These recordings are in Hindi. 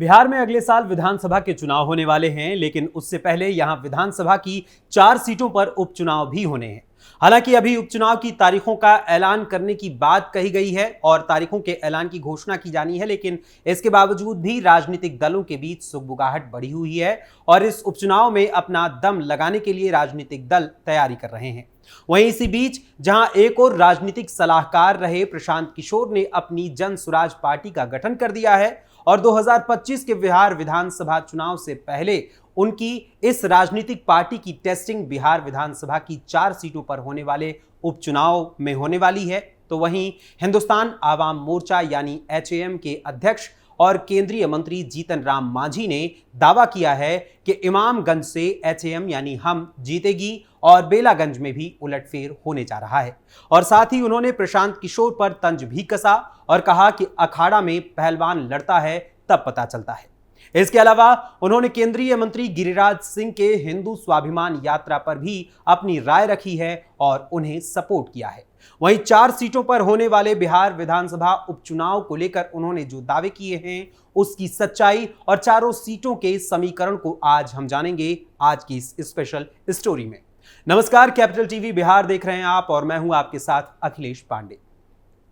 बिहार में अगले साल विधानसभा के चुनाव होने वाले हैं, लेकिन उससे पहले यहां विधानसभा की 4 सीटों पर उपचुनाव भी होने हैं। हालांकि अभी उपचुनाव की तारीखों का ऐलान करने की बात कही गई है और तारीखों के ऐलान की घोषणा की जानी है, लेकिन इसके बावजूद भी राजनीतिक दलों के बीच सुगबुगाहट बढ़ी हुई है और इस उपचुनाव में अपना दम लगाने के लिए राजनीतिक दल तैयारी कर रहे हैं। वहीं इसी बीच जहां एक और राजनीतिक सलाहकार रहे प्रशांत किशोर ने अपनी जन सुराज पार्टी का गठन कर दिया है और 2025 के बिहार विधानसभा चुनाव से पहले उनकी इस राजनीतिक पार्टी की टेस्टिंग बिहार विधानसभा की 4 सीटों पर होने वाले उपचुनाव में होने वाली है। तो वहीं हिंदुस्तान आवाम मोर्चा यानी HAM के अध्यक्ष और केंद्रीय मंत्री जीतन राम मांझी ने दावा किया है कि इमामगंज से HAM यानी हम जीतेगी और बेलागंज में भी उलटफेर होने जा रहा है। और साथ ही उन्होंने प्रशांत किशोर पर तंज भी कसा और कहा कि अखाड़ा में पहलवान लड़ता है तब पता चलता है। इसके अलावा उन्होंने केंद्रीय मंत्री गिरिराज सिंह के हिंदू स्वाभिमान यात्रा पर भी अपनी राय रखी है और उन्हें सपोर्ट किया है। वहीं 4 सीटों पर होने वाले बिहार विधानसभा उपचुनाव को लेकर उन्होंने जो दावे किए हैं उसकी सच्चाई और चारों सीटों के समीकरण को आज हम जानेंगे आज की इस स्पेशल स्टोरी में। नमस्कार, कैपिटल टीवी बिहार देख रहे हैं आप और मैं हूं आपके साथ अखिलेश पांडे।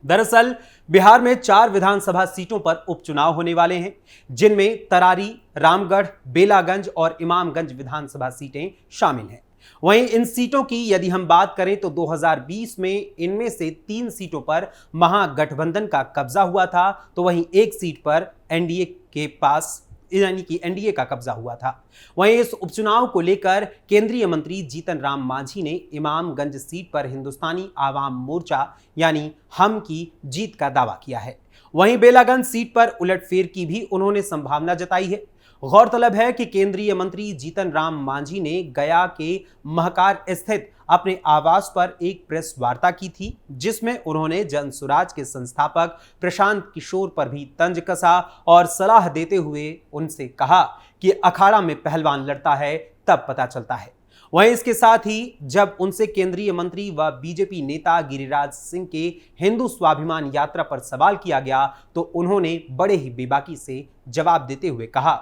दरअसल बिहार में 4 विधानसभा सीटों पर उपचुनाव होने वाले हैं, जिनमें तरारी, रामगढ़, बेलागंज और इमामगंज विधानसभा सीटें शामिल हैं। वहीं इन सीटों की यदि हम बात करें तो 2020 में इनमें से 3 सीटों पर महागठबंधन का कब्जा हुआ था, तो वहीं एक सीट पर एनडीए के पास यानी कि एनडीए का कब्जा हुआ था। वहीं इस उपचुनाव को लेकर केंद्रीय मंत्री जीतन राम मांझी ने इमामगंज सीट पर हिंदुस्तानी आवाम मोर्चा यानी हम की जीत का दावा किया है। वहीं बेलागंज सीट पर उलटफेर की भी उन्होंने संभावना जताई है। गौरतलब है कि केंद्रीय मंत्री जीतन राम मांझी ने गया के महकार स्थित अपने आवास पर एक प्रेस वार्ता की थी, जिसमें उन्होंने जनसुराज के संस्थापक प्रशांत किशोर पर भी तंज कसा और सलाह देते हुए उनसे कहा कि अखाड़ा में पहलवान लड़ता है तब पता चलता है। वहीं इसके साथ ही जब उनसे केंद्रीय मंत्री व बीजेपी नेता गिरिराज सिंह के हिंदू स्वाभिमान यात्रा पर सवाल किया गया तो उन्होंने बड़े ही बेबाकी से जवाब देते हुए कहा,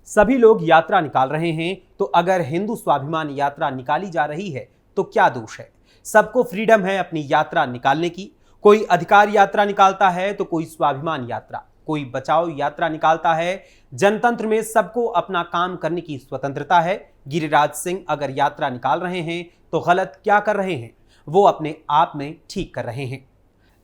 सभी लोग यात्रा निकाल रहे हैं, तो अगर हिंदू स्वाभिमान यात्रा निकाली जा रही है तो क्या दोष है? सबको फ्रीडम है अपनी यात्रा निकालने की। कोई अधिकार यात्रा निकालता है तो कोई स्वाभिमान यात्रा, कोई बचाओ यात्रा निकालता है। जनतंत्र में सबको अपना काम करने की स्वतंत्रता है। गिरिराज सिंह अगर यात्रा निकाल रहे हैं तो गलत क्या कर रहे हैं? वो अपने आप में ठीक कर रहे हैं।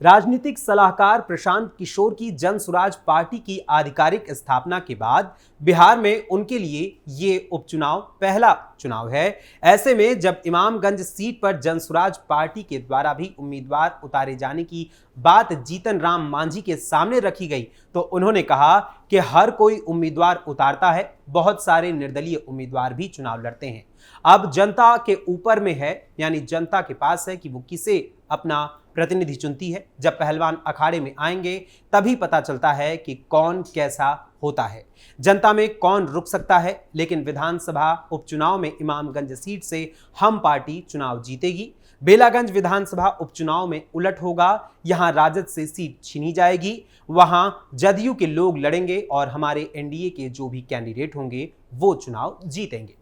राजनीतिक सलाहकार प्रशांत किशोर की जनसुराज पार्टी की आधिकारिक स्थापना के बाद बिहार में उनके लिए ये उपचुनाव पहला चुनाव है। ऐसे में जब इमामगंज सीट पर जनसुराज पार्टी के द्वारा भी उम्मीदवार उतारे जाने की बात जीतन राम मांझी के सामने रखी गई तो उन्होंने कहा कि हर कोई उम्मीदवार उतारता है, बहुत सारे निर्दलीय उम्मीदवार भी चुनाव लड़ते हैं। अब जनता के ऊपर में है, यानी जनता के पास है कि वो किसे अपना प्रतिनिधि चुनती है। जब पहलवान अखाड़े में आएंगे तभी पता चलता है कि कौन कैसा होता है, जनता में कौन रुक सकता है। लेकिन विधानसभा उपचुनाव में इमामगंज सीट से हम पार्टी चुनाव जीतेगी। बेलागंज विधानसभा उपचुनाव में उलट होगा, यहां राजद से सीट छीनी जाएगी, वहां जदयू के लोग लड़ेंगे और हमारे एनडीए के जो भी कैंडिडेट होंगे वो चुनाव जीतेंगे।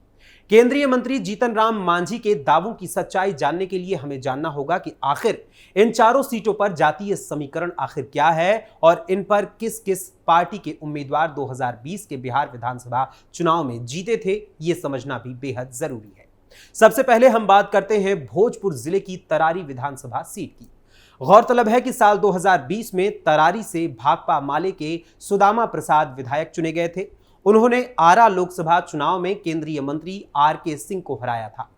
केंद्रीय मंत्री जीतन राम मांझी के दावों की सच्चाई जानने के लिए हमें जानना होगा कि आखिर इन 4 सीटों पर जातीय समीकरण आखिर क्या है और इन पर किस किस पार्टी के उम्मीदवार 2020 के बिहार विधानसभा चुनाव में जीते थे, ये समझना भी बेहद जरूरी है। सबसे पहले हम बात करते हैं भोजपुर जिले की तरारी विधानसभा सीट की। गौरतलब है कि साल 2020 में तरारी से भाकपा माले के सुदामा प्रसाद विधायक चुने गए थे। उन्होंने आरा लोकसभा चुनाव में केंद्रीय मंत्री RK सिंह को हराया था।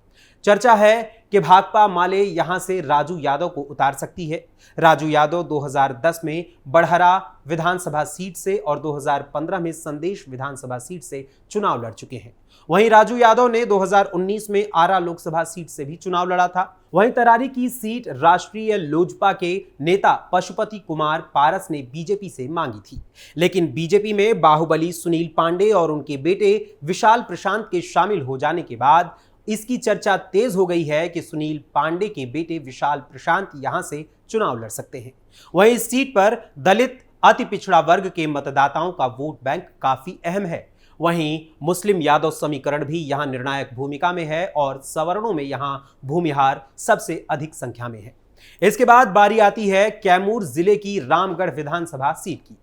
चर्चा है कि भाकपा माले यहां से राजू यादव को उतार सकती है। राजू यादव 2010 में बड़हरा विधानसभा सीट से और 2015 में संदेश विधानसभा सीट से चुनाव लड़ चुके हैं। वहीं राजू यादव ने 2019 में आरा लोकसभा सीट से भी चुनाव लड़ा था। वहीं तरारी की सीट राष्ट्रीय लोजपा के नेता पशुपति कुमार पारस ने बीजेपी से मांगी थी, लेकिन बीजेपी में बाहुबली सुनील पांडे और उनके बेटे विशाल प्रशांत के शामिल हो जाने के बाद इसकी चर्चा तेज हो गई है कि सुनील पांडे के बेटे विशाल प्रशांत यहां से चुनाव लड़ सकते हैं। वहीं इस सीट पर दलित अति पिछड़ा वर्ग के मतदाताओं का वोट बैंक काफी अहम है। वहीं मुस्लिम यादव समीकरण भी यहां निर्णायक भूमिका में है और सवर्णों में यहां भूमिहार सबसे अधिक संख्या में है। इसके बाद बारी आती है कैमूर जिले की रामगढ़ विधानसभा सीट की।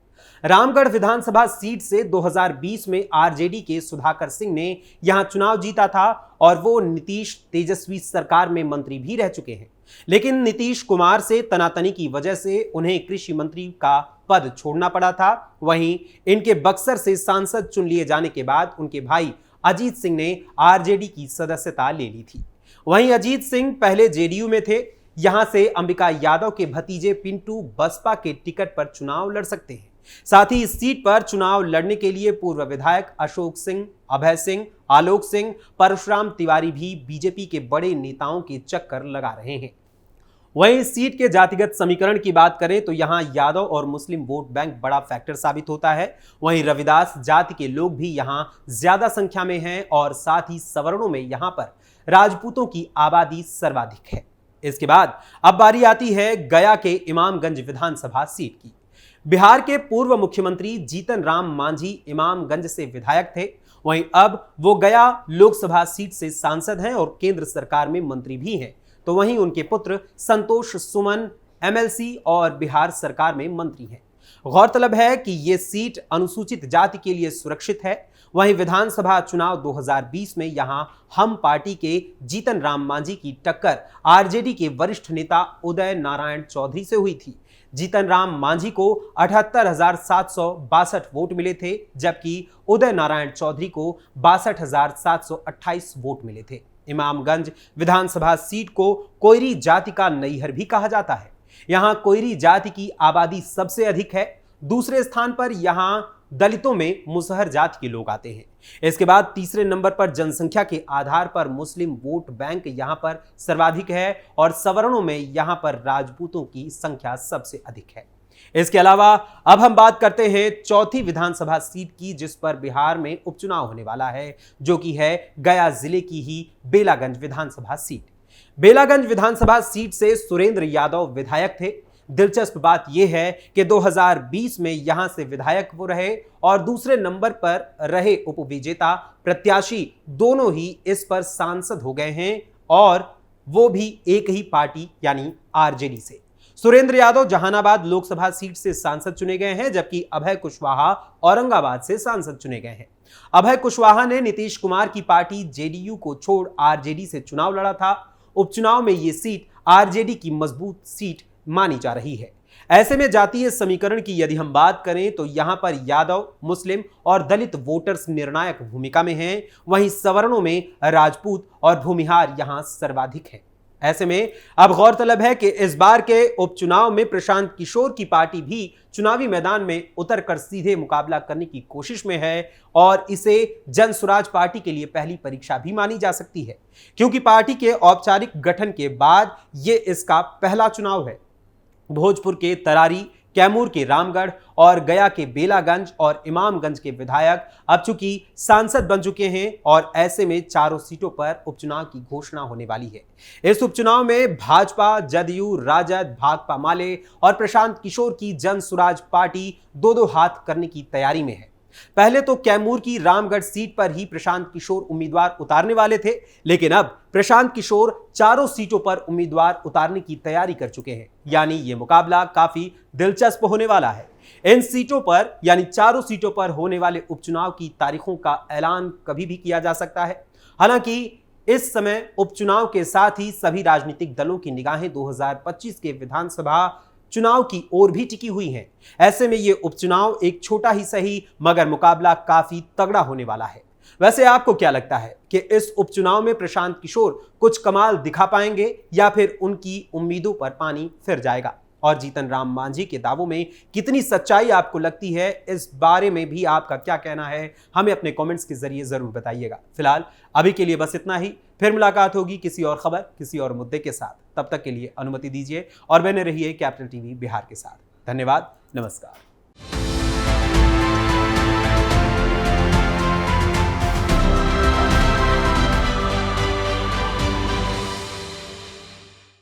रामगढ़ विधानसभा सीट से 2020 में आरजेडी के सुधाकर सिंह ने यहां चुनाव जीता था और वो नीतीश तेजस्वी सरकार में मंत्री भी रह चुके हैं। लेकिन नीतीश कुमार से तनातनी की वजह से उन्हें कृषि मंत्री का पद छोड़ना पड़ा था। वहीं इनके बक्सर से सांसद चुन लिए जाने के बाद उनके भाई अजीत सिंह ने आरजेडी की सदस्यता ले ली थी। वहीं अजीत सिंह पहले जेडीयू में थे। यहां से अंबिका यादव के भतीजे पिंटू बसपा के टिकट पर चुनाव लड़ सकते हैं। साथ ही इस सीट पर चुनाव लड़ने के लिए पूर्व विधायक अशोक सिंह, अभय सिंह, आलोक सिंह, परशुराम तिवारी भी बीजेपी के बड़े नेताओं के चक्कर लगा रहे हैं। वहीं सीट के जातिगत समीकरण की बात करें तो यहां यादव और मुस्लिम वोट बैंक बड़ा फैक्टर साबित होता है। वहीं रविदास जाति के लोग भी यहां ज्यादा संख्या में हैं और साथ ही सवर्णों में यहां पर राजपूतों की आबादी सर्वाधिक है। इसके बाद अब बारी आती है गया के इमामगंज विधानसभा सीट की। बिहार के पूर्व मुख्यमंत्री जीतन राम मांझी इमामगंज से विधायक थे। वहीं अब वो गया लोकसभा सीट से सांसद हैं और केंद्र सरकार में मंत्री भी हैं। तो वहीं उनके पुत्र संतोष सुमन एमएलसी और बिहार सरकार में मंत्री हैं। गौरतलब है कि ये सीट अनुसूचित जाति के लिए सुरक्षित है। वहीं विधानसभा चुनाव 2020 में यहां हम पार्टी के जीतन राम मांझी की टक्कर आरजेडी के वरिष्ठ नेता उदय नारायण चौधरी से हुई थी। जीतन राम मांझी को 78,762 वोट मिले थे, जबकि उदय नारायण चौधरी को 62,728 वोट मिले थे। इमामगंज विधानसभा सीट को कोयरी जाति का नैहर भी कहा जाता है। यहां कोयरी जाति की आबादी सबसे अधिक है। दूसरे स्थान पर यहां दलितों में मुसहर जाति के लोग आते हैं। इसके बाद तीसरे नंबर पर जनसंख्या के आधार पर मुस्लिम वोट बैंक यहां पर सर्वाधिक है और सवर्णों में यहां पर राजपूतों की संख्या सबसे अधिक है। इसके अलावा अब हम बात करते हैं चौथी विधानसभा सीट की, जिस पर बिहार में उपचुनाव होने वाला है, जो कि है गया जिले की ही बेलागंज विधानसभा सीट। बेलागंज विधानसभा सीट से सुरेंद्र यादव विधायक थे। दिलचस्प बात यह है कि 2020 में यहां से विधायक वो रहे और दूसरे नंबर पर रहे उपविजेता प्रत्याशी दोनों ही इस पर सांसद हो गए हैं और वो भी एक ही पार्टी यानी आरजेडी से। सुरेंद्र यादव जहानाबाद लोकसभा सीट से सांसद चुने गए हैं, जबकि अभय कुशवाहा औरंगाबाद से सांसद चुने गए हैं। अभय कुशवाहा ने नीतीश कुमार की पार्टी जेडीयू को छोड़ आरजेडी से चुनाव लड़ा था। उपचुनाव में यह सीट आरजेडी की मजबूत सीट मानी जा रही है। ऐसे में जातीय समीकरण की यदि हम बात करें तो यहां पर यादव, मुस्लिम और दलित वोटर्स निर्णायक भूमिका में हैं। वहीं सवर्णों में राजपूत और भूमिहार यहां सर्वाधिक हैं। ऐसे में अब गौरतलब है कि इस बार के उपचुनाव में प्रशांत किशोर की पार्टी भी चुनावी मैदान में उतरकर सीधे मुकाबला करने की कोशिश में है और इसे जन स्वराज पार्टी के लिए पहली परीक्षा भी मानी जा सकती है, क्योंकि पार्टी के औपचारिक गठन के बाद ये इसका पहला चुनाव है। भोजपुर के तरारी, कैमूर के रामगढ़ और गया के बेलागंज और इमामगंज के विधायक अब चूंकि सांसद बन चुके हैं और ऐसे में चारों सीटों पर उपचुनाव की घोषणा होने वाली है। इस उपचुनाव में भाजपा, जदयू, राजद, भाकपा माले और प्रशांत किशोर की जन स्वराज पार्टी दो हाथ करने की तैयारी में है। पहले तो कैमूर की रामगढ़ सीट पर ही प्रशांत किशोर उम्मीदवार उतारने वाले थे, लेकिन अब प्रशांत किशोर चारों सीटों पर उम्मीदवार उतारने की तैयारी कर चुके हैं। यानी यह मुकाबला काफी दिलचस्प होने वाला है। इन सीटों पर यानी चारों सीटों पर होने वाले उपचुनाव की तारीखों का ऐलान कभी भी किया जा सकता है। हालांकि इस समय उपचुनाव के साथ ही सभी राजनीतिक दलों की निगाहें 2025 के विधानसभा चुनाव की ओर भी टिकी हुई हैं। ऐसे में यह उपचुनाव एक छोटा ही सही मगर मुकाबला काफी तगड़ा होने वाला है। वैसे आपको क्या लगता है कि इस उपचुनाव में प्रशांत किशोर कुछ कमाल दिखा पाएंगे या फिर उनकी उम्मीदों पर पानी फिर जाएगा? और जीतन राम मांझी के दावों में कितनी सच्चाई आपको लगती है, इस बारे में भी आपका क्या कहना है, हमें अपने कमेंट्स के जरिए जरूर बताइएगा। फिलहाल अभी के लिए बस इतना ही। फिर मुलाकात होगी किसी और खबर, किसी और मुद्दे के साथ। तब तक के लिए अनुमति दीजिए और बने रहिए कैपिटल टीवी बिहार के साथ। धन्यवाद, नमस्कार।